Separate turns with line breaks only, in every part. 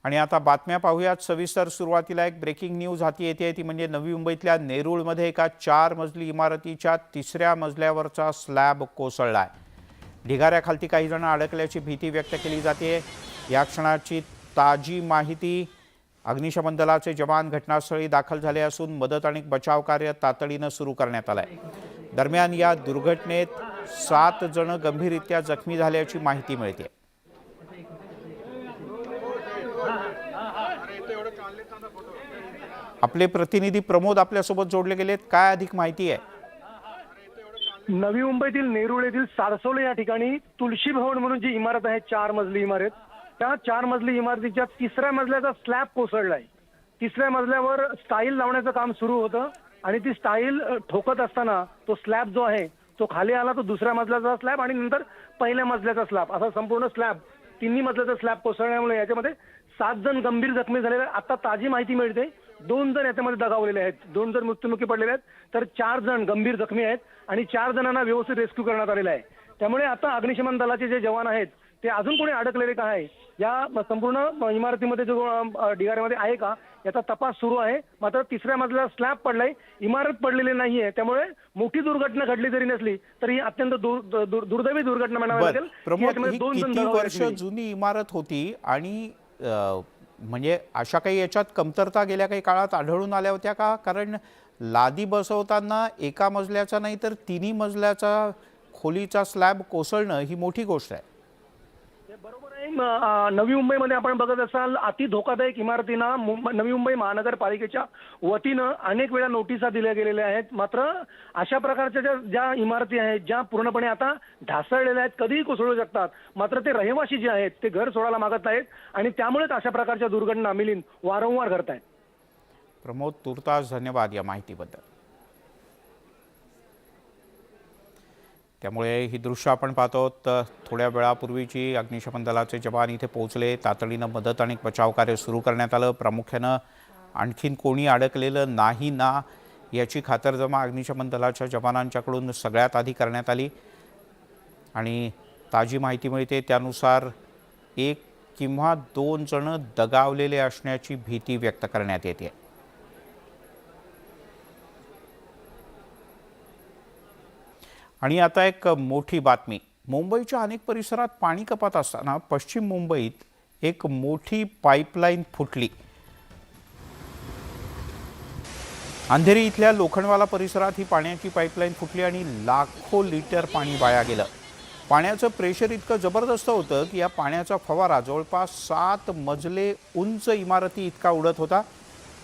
आणि आता बातम्या पाहूयात सविस्तर। सुरुवातीला एक ब्रेकिंग न्यूज हाती येते, ती म्हणजे नवी मुंबईतल्या नेरूळमध्ये एका 4 मजली इमारतीच्या 3ऱ्या मजल्यावरचा स्लॅब कोसळलाय। ढिगाऱ्याखाली काही जण अडकल्याची भीती व्यक्त केली जाते। या क्षणाची ताजी माहिती। अग्निशमन दलाचे जवान घटनास्थळी दाखल झाले असून मदत आणि बचाव कार्य तातडीने सुरू करण्यात आले आहे। दरम्यान या दुर्घटनेत 7 जण गंभीररीत्या जखमी झाल्याची माहिती मिळते। आपले प्रतिनिधी प्रमोद आपल्यासोबत जोडले गेलेत, काय अधिक माहिती आहे?
नवी मुंबईतील नेरूळ येथील सारसोले या ठिकाणी तुळशी भवन म्हणून जी इमारत आहे, 4 मजली इमारत, त्या 4 मजली इमारतीच्या 3ऱ्या मजल्याचा स्लॅब कोसळलाय। 3ऱ्या मजल्यावर स्टाईल लावण्याचं काम सुरू होतं आणि ती स्टाईल ठोकत असताना तो स्लॅब जो आहे तो खाली आला। तो 2ऱ्या मजल्याचा स्लॅब आणि नंतर पहिल्या मजल्याचा स्लॅब, असा संपूर्ण स्लॅब, तिन्ही मजल्याचा स्लॅब कोसळल्यामुळे याच्यामध्ये 7 जण गंभीर जखमी झालेले आहेत। आता ताजी माहिती मिळते 2 जण याच्यामध्ये दगावलेले आहेत, 2 जण मृत्युमुखी पडलेले आहेत, तर 4 जण गंभीर जखमी आहेत आणि 4 जणांना व्यवस्थित रेस्क्यू करण्यात आलेला आहे। त्यामुळे आता अग्निशमन दलाचे जे जवान आहेत ते अजून कोणी अडकलेले का आहे या संपूर्ण इमारतीमध्ये जो ढिगाऱ्यामध्ये आहे का याचा तपास सुरू आहे। मात्र 3ऱ्या मजल्याला स्लॅब पडलाय, इमारत पडलेली नाहीये, त्यामुळे मोठी दुर्घटना घडली जरी नसली तरी ही अत्यंत दुर्दैवी दुर्घटना म्हणावी लागेल।
प्रमोद, ही किती वर्ष जुनी इमारत होती आणि म्हणजे अशा काही याच्यात कमतरता गेल्या काही काळात आढळून आल्या होत्या का? कारण लादी बसवताना एका मजल्याचा नाही तर 3 मजल्याचा खोलीचा स्लॅब कोसळणं ही मोठी गोष्ट आहे।
बरोबर आहे। नवी मुंबईमध्ये आपण बघत असाल अति धोकादायक इमारतींना नवी मुंबई महानगरपालिकेच्या वतीनं अनेक वेळा नोटिसा दिल्या गेलेल्या आहेत। मात्र अशा प्रकारच्या ज्या इमारती आहेत ज्या पूर्णपणे आता ढासळलेल्या आहेत, कधीही कोसळू शकतात, मात्र ते रहिवासी जे आहेत ते घर सोडायला मागत आहेत आणि त्यामुळेच अशा प्रकारच्या दुर्घटना मिलिंद वारंवार घडत आहेत।
प्रमोद, तुर्तास धन्यवाद या माहितीबद्दल। त्यामुळे ही दृश्य आपण पाहतो, थोड्या वेळापूर्वीची अग्निशमन दलाचे जवान इथे पोहोचले, तातडीनं मदत आणि बचाव कार्य सुरू करण्यात आलं। प्रामुख्यानं आणखीन कोणी अडकलेलं नाही ना याची खातरजमा अग्निशमन दलाच्या जवानांच्याकडून सगळ्यात आधी करण्यात आली आणि ताजी माहिती मिळते त्यानुसार 1 किंवा 2 जण दगावलेले असण्याची भीती व्यक्त करण्यात येते। आणि आता एक मोठी बातमी। मुंबईच्या अनेक परिसरात पाणी कपात असताना पश्चिम मुंबईत एक मोठी पाईपलाईन फुटली। अंधेरी इथल्या लोखंडवाला परिसरात ही पाण्याची पाईपलाईन फुटली आणि लाखो लिटर पाणी वाया गेलं। पाण्याचं प्रेशर इतकं जबरदस्त होतं की या पाण्याचा फवारा जवळपास 7 मजले उंच इमारती इतका उडत होता।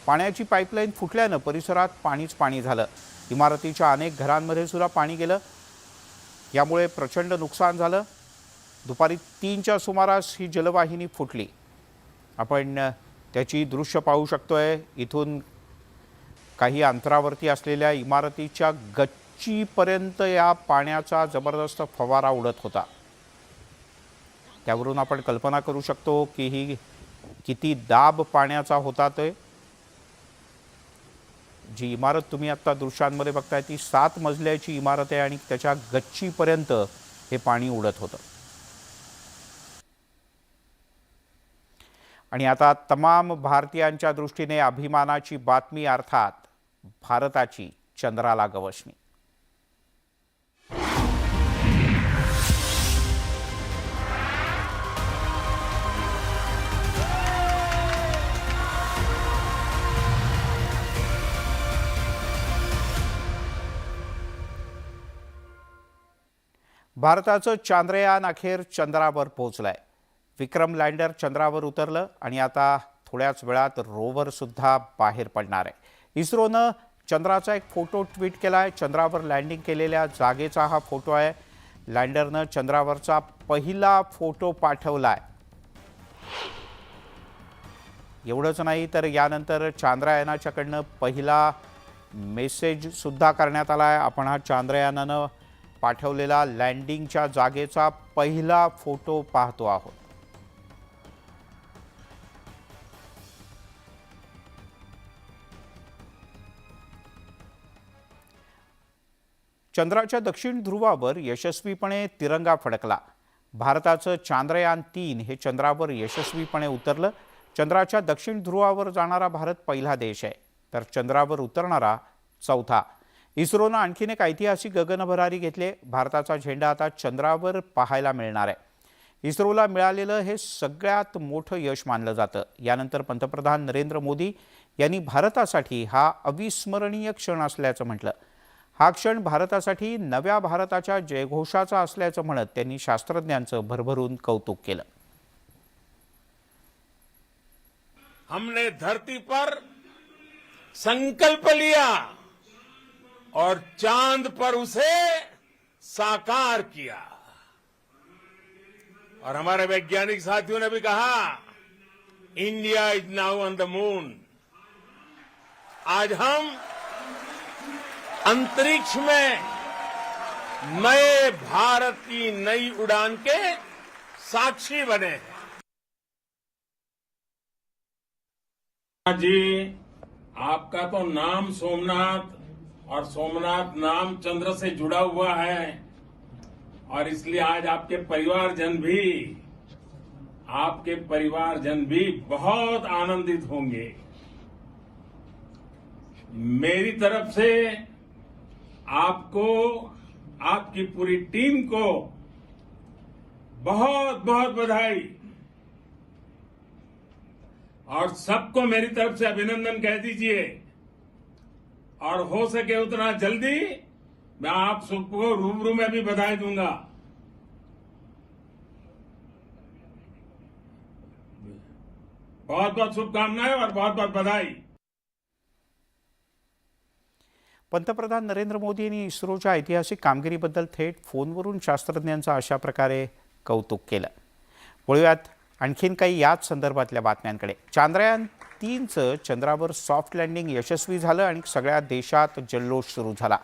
पाण्याची पाईपलाईन फुटल्यानं परिसरात पाणीच पाणी झालं। इमारतीच्या अनेक घरांमध्ये सुद्धा पाणी गेलं, यामुळे प्रचंड नुकसान झालं। दुपारी 3च्या सुमारास ही जलवाहिनी फुटली। आपण त्याची दृश्य पाहू शकतोय। इथून काही अंतरावरती असलेल्या इमारतीच्या गच्चीपर्यंत या पाण्याचा जबरदस्त फवारा उडत होता। त्यावरून आपण कल्पना करू शकतो की ही किती दाब पाण्याचा होता। ते जी इमारत तुम्ही आता दृश्यांमध्ये बघताय ती 7 मजल्याची इमारत आहे आणि त्याच्या गच्चीपर्यंत हे पाणी उडत होतं। आणि आता तमाम भारतीयांच्या दृष्टीने अभिमानाची बातमी, अर्थात भारताची चंद्राला गवसणी। भारताचं चांद्रयान अखेर चंद्रावर पोहोचलंय। विक्रम लँडर चंद्रावर उतरलं आणि आता थोड्याच वेळात रोवर सुद्धा बाहेर पडणार आहे। इस्रोनं चंद्राचा एक फोटो ट्विट केलाय। चंद्रावर लँडिंग केलेल्या जागेचा हा फोटो आहे। लँडरनं चंद्रावरचा पहिला फोटो पाठवलाय। एवढंच नाही तर यानंतर चांद्रयानाच्याकडनं पहिला मेसेज सुद्धा करण्यात आलाय। आपण हा चांद्रयानानं पाठवलेला लँडिंगच्या जागेचा पहिला फोटो पाहतो आहोत। चंद्राच्या दक्षिण ध्रुवावर यशस्वीपणे तिरंगा फडकला। भारताचं चांद्रयान 3 हे चंद्रावर यशस्वीपणे उतरलं। चंद्राच्या दक्षिण ध्रुवावर जाणारा भारत पहिला देश आहे, तर चंद्रावर उतरणारा चौथा. इस्रोनं आणखीन एक ऐतिहासिक गगनभरारी घेतली. भारताचा झेंडा आता चंद्रावर पाहायला मिळणार आहे. इस्रोला मिळालेलं हे सगळ्यात मोठं यश मानलं जातं. यानंतर पंतप्रधान नरेंद्र मोदी यांनी भारतासाठी हा अविस्मरणीय क्षण असल्याचं म्हटलं. हा क्षण भारतासाठी नव्या भारताच्या जयघोषाचा असल्याचं म्हणत त्यांनी शास्त्रज्ञांचं भरभरून कौतुक केलं.
हमने धरती पर संकल्प लिया और चांद पर उसे साकार किया. और हमारे वैज्ञानिक साथियों ने भी कहा, India is now on the moon. आज हम अंतरिक्ष में नए भारत की नई उड़ान के साक्षी बने हैं. जी, आपका तो नाम सोमनाथ और सोमनाथ नाम चंद्र से जुड़ा हुआ है और इसलिए आज आपके परिवारजन भी बहुत आनंदित होंगे. मेरी तरफ से आपको, आपकी पूरी टीम को बहुत बहुत बधाई और सबको मेरी तरफ से अभिनंदन कह दीजिए. और हो सके उतना जल्दी मैं आप सबको रूबरू में भी बधाई दूंगा. बहुत बहुत शुभकामनाएं और बहुत बहुत बधाई.
पंतप्रधान नरेंद्र मोदी यांनी इस्रोच्या ऐतिहासिक कामगिरीबद्दल थेट फोनवरून शास्त्रज्ञांचं अशा प्रकारे कौतुक केलं. वळूयात आणखीन काही याच संदर्भातल्या बातम्यांकडे. चांद्रयान-3चं चंद्रावर सॉफ्ट लँडिंग यशस्वी झालं आणि सगळ्या देशात जल्लोष सुरू झाला.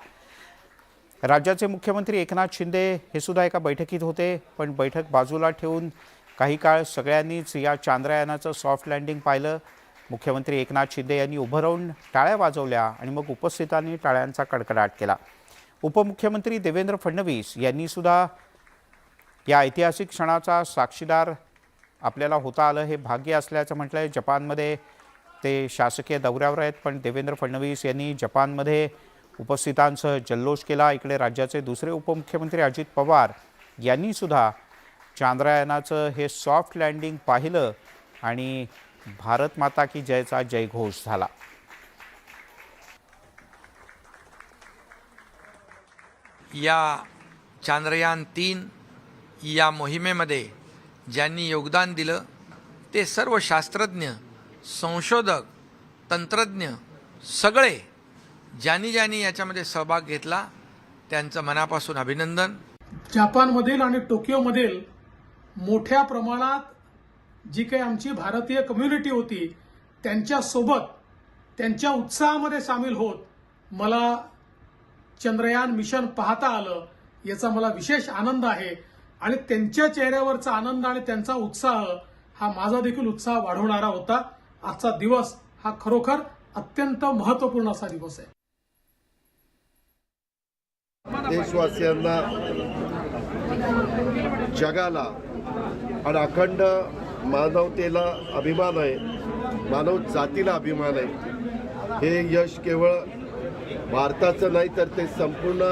राज्याचे मुख्यमंत्री एकनाथ शिंदे हे सुद्धा एका बैठकीत होते, पण बैठक बाजूला ठेवून काही काळ सगळ्यांनीच या चांद्रयानाचं सॉफ्ट लँडिंग पाहिलं. मुख्यमंत्री एकनाथ शिंदे यांनी उभं राहून टाळ्या वाजवल्या आणि मग उपस्थितांनी टाळ्यांचा कडकडाट केला. उपमुख्यमंत्री देवेंद्र फडणवीस यांनी सुद्धा या ऐतिहासिक क्षणाचा साक्षीदार आपल्याला होता आलं हे भाग्य असल्याचं म्हटलंय. जपानमध्ये ते शासकीय दौऱ्यावर आहेत, पण देवेंद्र फडणवीस यांनी जपानमध्ये उपस्थितांसह जल्लोष केला. इकडे राज्याचे दुसरे उपमुख्यमंत्री अजित पवार यांनी सुद्धा चांद्रयानाचं हे सॉफ्ट लँडिंग पाहिलं आणि भारत माता की जयचा जयघोष झाला.
या चांद्रयान-3 या मोहिमेमध्ये ज्यांनी योगदान दिलं ते सर्व शास्त्रज्ञ, संशोधक, तंत्रज्ञ सगळे ज्यांनी याच्यामध्ये सहभाग घेतला त्यांचं मनापासून अभिनंदन.
जपानमधील आणि टोकियोमधील मोठ्या प्रमाणात जी काही आमची भारतीय कम्युनिटी होती त्यांच्यासोबत त्यांच्या उत्साहामध्ये सामील होत मला चंद्रयान मिशन पाहता आलं. याचा मला विशेष आनंद आहे आणि त्यांच्या चेहऱ्यावरचा आनंद आणि त्यांचा उत्साह हा माझा देखील उत्साह वाढवणारा होता. आजचा दिवस हा खरोखर अत्यंत महत्त्वपूर्ण असा दिवस आहे.
देशवासियांना, जगाला आणि अखंड मानवतेला अभिमान आहे, मानव जातीला अभिमान आहे. हे यश केवळ भारताचं नाही तर ते संपूर्ण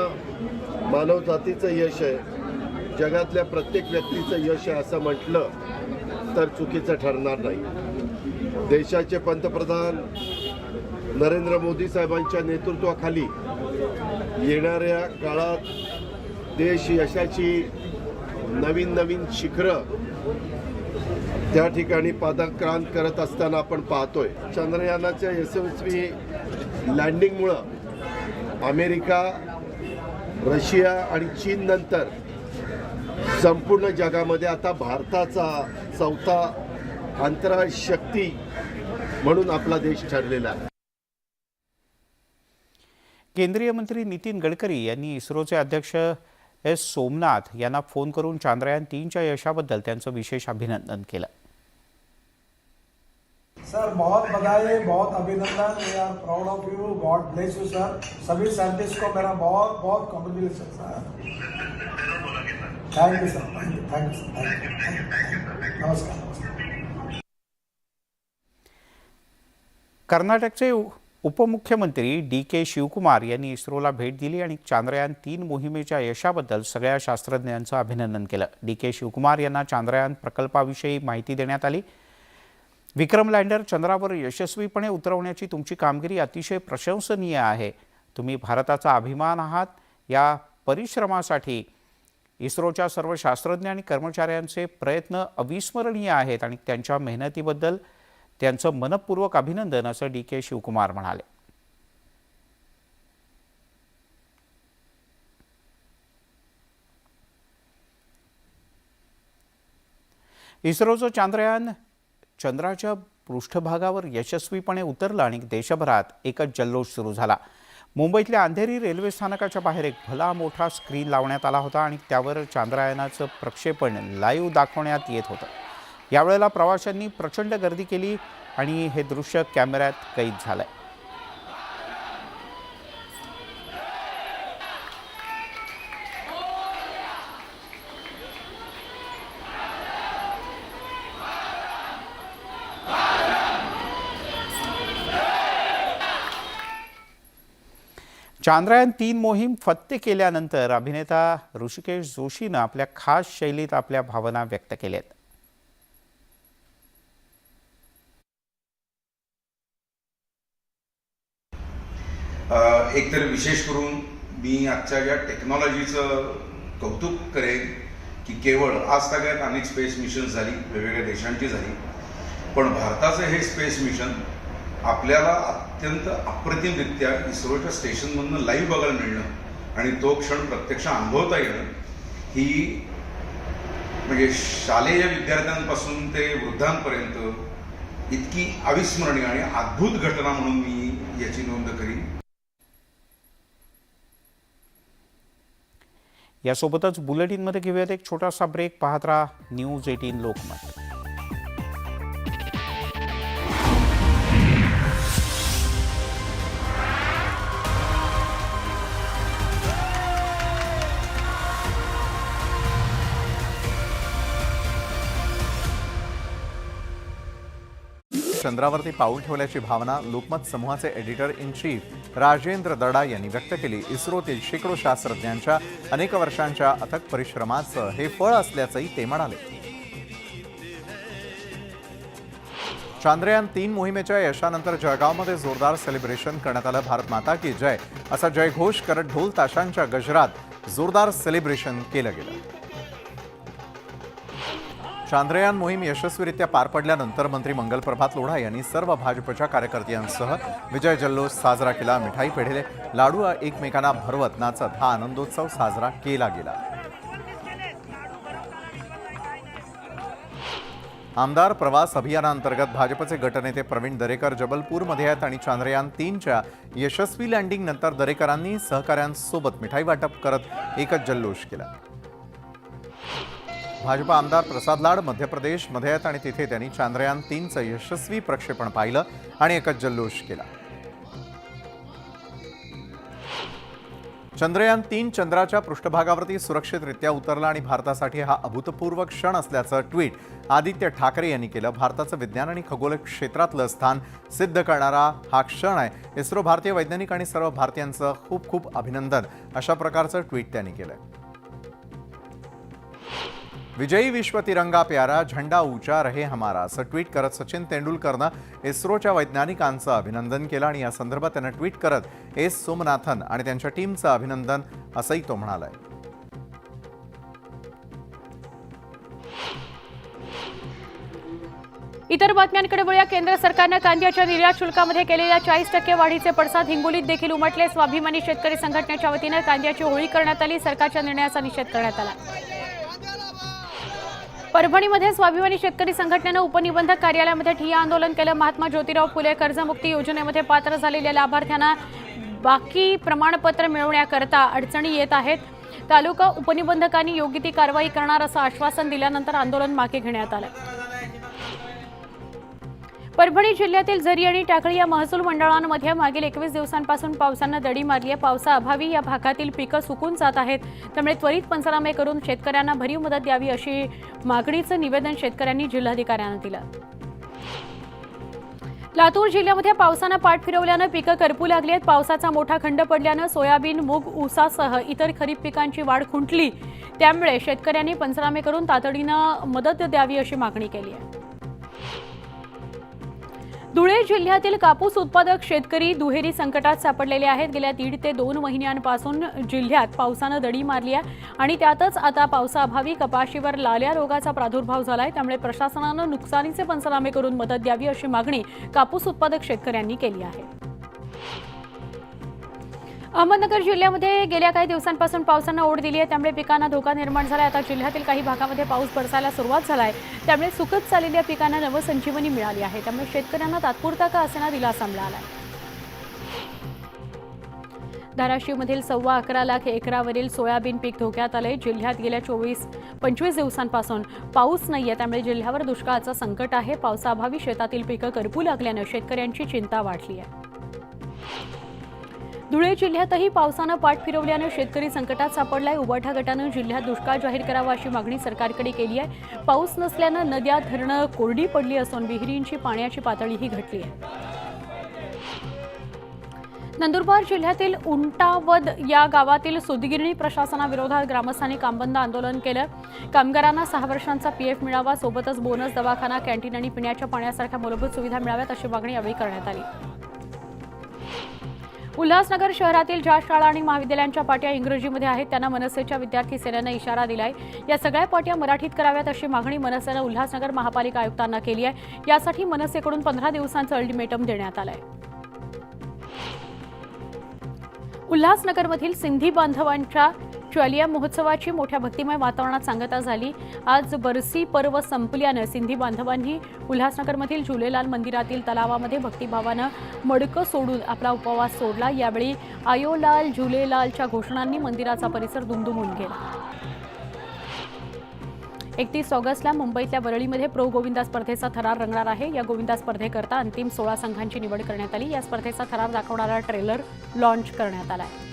मानव जातीचं यश आहे. जगातल्या प्रत्येक व्यक्तीचं यश आहे असं म्हटलं तर चुकीचं ठरणार नाही. देशाचे पंतप्रधान नरेंद्र मोदी साहेबांच्या नेतृत्वाखाली येणाऱ्या काळात देश यशाची नवीन नवीन शिखरं त्या ठिकाणी पादाक्रांत करत असताना आपण पाहतोय. चंद्रयानाच्या यशस्वी लँडिंगमुळं अमेरिका, रशिया आणि चीन नंतर संपूर्ण जगामध्ये आता भारताचा चौथा अंतराळ शक्ती म्हणून आपला देश ठरलेला आहे.
केंद्रीय मंत्री नितीन गडकरी यांनी इस्रोचे अध्यक्ष एस सोमनाथ यांना फोन करून चांद्रयान-3च्या यशाबद्दल त्यांचं विशेष अभिनंदन केलं.
सर बहुत बधाई, बहुत अभिनंदन. We are proud of you. God bless you sir. सभी साइंटिस्ट को मेरा बहुत बहुत congratulation sir. Thank you sir. Thank you sir. नमस्कार.
कर्नाटकचे उपमुख्यमंत्री डी.के. शिवकुमार यांनी इस्रोला भेट दिली आणि चांद्रयान-3 मोहिमेच्या यशाबद्दल सगळ्या शास्त्रज्ञांचं अभिनंदन केलं. डी.के. शिवकुमार यांना चांद्रयान प्रकल्पाविषयी माहिती देण्यात आली. विक्रम लँडर चंद्रावर यशस्वीपणे उतरवण्याची तुमची कामगिरी अतिशय प्रशंसनीय आहे. तुम्ही भारताचा अभिमान आहात. या परिश्रमासाठी इस्रोच्या सर्व शास्त्रज्ञ आणि कर्मचाऱ्यांचे प्रयत्न अविस्मरणीय आहेत आणि त्यांच्या मेहनतीबद्दल त्यांचं मनपूर्वक अभिनंदन, असं डी.के. शिवकुमार म्हणाले. इस्रोचं चांद्रयान चंद्राच्या पृष्ठभागावर यशस्वीपणे उतरलं आणि देशभरात एकच जल्लोष सुरू झाला. मुंबईतल्या अंधेरी रेल्वे स्थानकाच्या बाहेर एक भला मोठा स्क्रीन लावण्यात आला होता आणि त्यावर चांद्रयानाचं प्रक्षेपण लाईव्ह दाखवण्यात येत होतं. यावेळेला प्रवाशांनी प्रचंड गर्दी केली आणि हे दृश्य कॅमेऱ्यात कैद झालंय. चांद्रयान-3 मोहीम फत्ते केल्यानंतर अभिनेता ऋषिकेश जोशीनं आपल्या खास शैलीत आपल्या भावना व्यक्त केल्यात.
एकतर विशेष करून मी आजच्या या टेक्नॉलॉजीचं कौतुक करेन की केवळ आज तागायत अनेक स्पेस मिशन झाली, वेगवेगळ्या देशांची झाली, पण भारताचं हे स्पेस मिशन आपल्याला अत्यंत अप्रतिमरित्या इस्रोच्या स्टेशनमधून लाईव्ह बघायला मिळणं आणि तो क्षण प्रत्यक्ष अनुभवता येणं ही म्हणजे शालेय विद्यार्थ्यांपासून ते वृद्धांपर्यंत इतकी अविस्मरणीय आणि अद्भुत घटना म्हणून मी याची नोंद करीन.
यासोबतच बुलेटिनमध्ये घेऊयात एक छोटासा ब्रेक. पाहत राहा न्यूज 18 लोकमत.
चंद्रावरती पाऊल ठेवल्याची भावना लोकमत समूहाचे एडिटर इन चीफ राजेंद्र दडा यांनी व्यक्त केली. इस्रोतील शेकडो शास्त्रज्ञांच्या अनेक वर्षांच्या अथक परिश्रमाचं हे फळ असल्याचंही ते म्हणाले. चांद्रयान-3 मोहिमेच्या यशानंतर जळगावमध्ये जोरदार सेलिब्रेशन करण्यात आलं. भारत माता की जय असा जयघोष करत ढोल ताशांच्या गजरात जोरदार सेलिब्रेशन केलं गेलं. चांद्रयान मोहीम यशस्वीरित्या पार पडल्यानंतर मंत्री मंगलप्रभात लोढा यांनी सर्व भाजपच्या कार्यकर्त्यांसह विजय जल्लोष साजरा केला. मिठाई पेढे लाडू एकमेकांना भरवत नाचत हा आनंदोत्सव साजरा केला गेला. आमदार प्रवास अभियानांतर्गत भाजपचे गटनेते प्रवीण दरेकर जबलपूरमध्ये आहेत आणि चांद्रयान-3च्या यशस्वी लँडिंगनंतर दरेकरांनी सहकाऱ्यांसोबत मिठाई वाटप करत एकच जल्लोष केला. भाजप आमदार प्रसाद लाड मध्य प्रदेशमध्ये आहेत आणि तिथे त्यांनी चांद्रयान-3चं यशस्वी प्रक्षेपण पाहिलं आणि एकच जल्लोष केला. चंद्रयान-3 चंद्राच्या पृष्ठभागावरती सुरक्षितरित्या उतरला आणि भारतासाठी हा अभूतपूर्व क्षण असल्याचं ट्विट आदित्य ठाकरे यांनी केलं. भारताचं विज्ञान आणि खगोल क्षेत्रातलं स्थान सिद्ध करणारा हा क्षण आहे. इस्रो, भारतीय वैज्ञानिक आणि सर्व भारतीयांचं खूप खूप अभिनंदन, अशा प्रकारचं ट्विट त्यांनी केलंय. विजयी विश्व तिरंगा प्यारा, झंडा ऊंचा रहे हमारा असं ट्विट करत सचिन तेंडुलकरनं इस्रोच्या वैज्ञानिकांचं अभिनंदन केलं आणि या संदर्भात त्यानं ट्विट करत एस सोमनाथन आणि त्यांच्या टीमचं अभिनंदन असंही तो म्हणालाय.
इतर बातम्यांकडे वळूया. केंद्र सरकारनं कांद्याच्या निर्यात शुल्कामध्ये केलेल्या 40% वाढीचे पडसाद हिंगोलीत देखील उमटले. स्वाभिमानी शेतकरी संघटनेच्या वतीनं कांद्याची होळी करण्यात आली. सरकारच्या निर्णयाचा निषेध करण्यात आला. परभणीमध्ये स्वाभिमानी शेतकरी संघटनेनं उपनिबंधक कार्यालयामध्ये ठिय्या आंदोलन केलं. महात्मा ज्योतिराव फुले कर्जमुक्ती योजनेमध्ये पात्र झालेल्या लाभार्थ्यांना बाकी प्रमाणपत्र मिळवण्याकरता अडचणी येत आहेत. तालुका उपनिबंधकांनी योग्य ती कारवाई करणार असं आश्वासन दिल्यानंतर आंदोलन मागे घेण्यात आलं. परभणी जिल्ह्यातील झरी आणि टाकळी या महसूल मंडळांमध्ये मागील 21 दिवसांपासून पावसानं दडी मारली आहे. पावसाअभावी या भागातील पिकं सुकून जात आहेत. त्यामुळे त्वरित पंचनामे करून शेतकऱ्यांना भरीव मदत द्यावी अशी मागणीचं निवेदन शेतकऱ्यांनी जिल्हाधिकाऱ्यांना दिलं. लातूर जिल्ह्यामध्ये पावसानं पाठ फिरवल्यानं पिकं करपू लागली आहेत. पावसाचा मोठा खंड पडल्यानं सोयाबीन, मूग, ऊसासह इतर खरीप पिकांची वाढ खुंटली. त्यामुळे शेतकऱ्यांनी पंचनामे करून तातडीनं मदत द्यावी अशी मागणी केली आहे. धुळे जिल्ह्यातील कापूस उत्पादक शेतकरी दुहेरी संकटात सापडलेले आहेत. गेल्या 1.5 ते 2 महिन्यांपासून जिल्ह्यात पावसानं दडी मारली आहे आणि त्यातच आता पावसाअभावी कपाशीवर लाल्या रोगाचा प्रादुर्भाव झालाय. त्यामुळे प्रशासनानं नुकसानीचे पंचनामे करून मदत द्यावी अशी मागणी कापूस उत्पादक शेतकऱ्यांनी केली आहे. अहमदनगर जिल्ह्यामध्ये गेल्या काही दिवसांपासून पावसानं ओढ दिली आहे. त्यामुळे पिकांना धोका निर्माण झाला आहे. आता जिल्ह्यातील काही भागामध्ये पाऊस बरसायला सुरुवात झाला आहे. त्यामुळे सुकत चाललेल्या पिकांना नवसंजीवनी मिळाली आहे. त्यामुळे शेतकऱ्यांना तात्पुरता का असेना दिलासा मिळाला आहे. धाराशिवमधील 11.25 लाख एकरावरील सोयाबीन पीक धोक्यात आले. जिल्ह्यात गेल्या 24-25 दिवसांपासून पाऊस नाहीये. त्यामुळे जिल्ह्यावर दुष्काळाचं संकट आहे. पावसाअभावी शेतातील पिकं करपू लागल्यानं शेतकऱ्यांची चिंता वाढली आहे. धुळे जिल्ह्यातही पावसानं पाठ फिरवल्यानं शेतकरी संकटात सापडलाय. उबाठा गटानं जिल्ह्यात दुष्काळ जाहीर करावा अशी मागणी सरकारकडे केली आहे. पाऊस नसल्यानं नद्या, धरणं कोरडी पडली असून विहिरींची पाण्याची पातळीही घटली आहे. नंदुरबार जिल्ह्यातील उंटावद या गावातील सुतगिरणी प्रशासनाविरोधात ग्रामस्थांनी कामबंद आंदोलन केलं. कामगारांना 6 वर्षांचा पीएफ मिळावा, सोबतच बोनस, दवाखाना, कॅन्टीन आणि पिण्याच्या पाण्यासारख्या मूलभूत सुविधा मिळाव्यात अशी मागणी यावेळी करण्यात आली. उल्हासनगर शहरातील ज्या शाळा आणि महाविद्यालयांच्या पाट्या इंग्रजीमध्ये आहेत त्यांना मनसेच्या विद्यार्थी सेनेनं इशारा दिलाय. या सगळ्या पाट्या मराठीत कराव्यात अशी मागणी मनसेनं उल्हासनगर महापालिका आयुक्तांना केली आहे. यासाठी मनसेकडून 15 दिवसांचं अल्टिमेटम देण्यात आलंय. उल्हासनगरमधील सिंधी बांधवांच्या च्वालिया महोत्सवाची मोठ्या भक्तिमय वातावरणात सांगता झाली. आज बरसी पर्व संपल्यानं सिंधी बांधवांनी उल्हासनगरमधील झुलेलाल मंदिरातील तलावामध्ये भक्तिभावानं मडकं सोडून आपला उपवास सोडला. यावेळी आयोलाल झुलेलालच्या घोषणांनी मंदिराचा परिसर दुमदुमून गेला. 31 ऑगस्टला मुंबईतल्या वरळीमध्ये प्रो गोविंदा स्पर्धेचा थरार रंगणार आहे. या गोविंदा स्पर्धेकरता अंतिम 16 संघांची निवड करण्यात आली. या स्पर्धेचा थरार दाखवणारा ट्रेलर लॉन्च करण्यात आला आहे.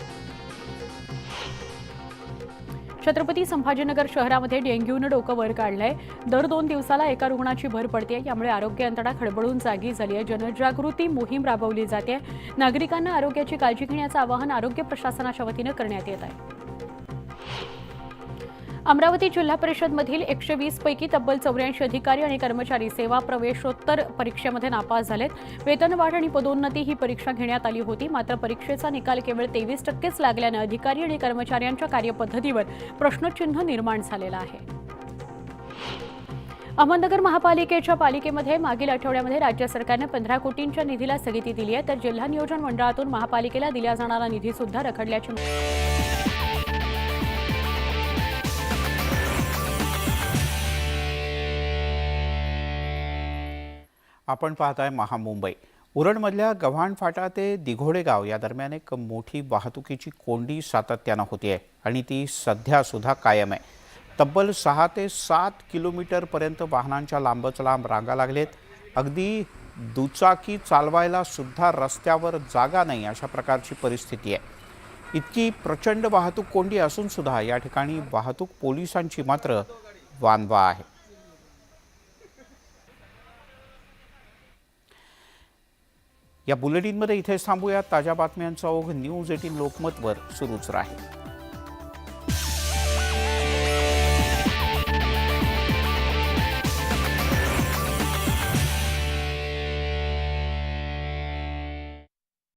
छत्रपती संभाजीनगर शहरामध्ये डेंग्यूनं डोकं वर काढलंय. दर 2 दिवसाला एका रुग्णाची भर पडते. यामुळे आरोग्य यंत्रणा खडबडून जागी झाली आहे. जनजागृती मोहीम राबवली जाते. नागरिकांना आरोग्याची काळजी घेण्याचं आवाहन आरोग्य प्रशासनाच्या वतीनं करण्यात येत आहे. अमरावती जिल्हा परिषदमधील 120 पैकी तब्बल 84 अधिकारी आणि कर्मचारी सेवा प्रवेशोत्तर परीक्षेमध्ये नापास झालेत. वेतनवाढ आणि पदोन्नती ही परीक्षा घेण्यात आली होती. मात्र परीक्षेचा निकाल केवळ 23% लागल्यानं अधिकारी आणि कर्मचाऱ्यांच्या कार्यपद्धतीवर प्रश्नचिन्ह निर्माण झालेलं आहे. अहमदनगर महापालिकेच्या पालिकेमध्ये मागील आठवड्यामध्ये राज्य सरकारनं 15 कोटींच्या निधीला स्थगिती दिली आहे. तर जिल्हा नियोजन मंडळातून महापालिकेला दिला जाणारा निधी सुद्धा रखडल्याची
आपण पाहताय महामुंबई. उरणमधल्या गव्हाण फाटा ते दिघोडे गाव या दरम्यान एक मोठी वाहतुकीची कोंडी सातत्यानं होतीये आणि ती सध्या सुद्धा कायम आहे. तब्बल 6 ते 7 किलोमीटरपर्यंत वाहनांच्या लांबच लांब रांगा लागलेत. अगदी दुचाकी चालवायला सुद्धा रस्त्यावर जागा नाही अशा प्रकारची परिस्थिती आहे. इतकी प्रचंड वाहतूक कोंडी असून सुद्धा या ठिकाणी वाहतूक पोलिसांची मात्र वानवा आहे. या बुलेटिनमध्ये इथेच थांबूया. ताज्या बातम्यांचा ओघ न्यूज 18 लोकमतवर सुरूच राहील.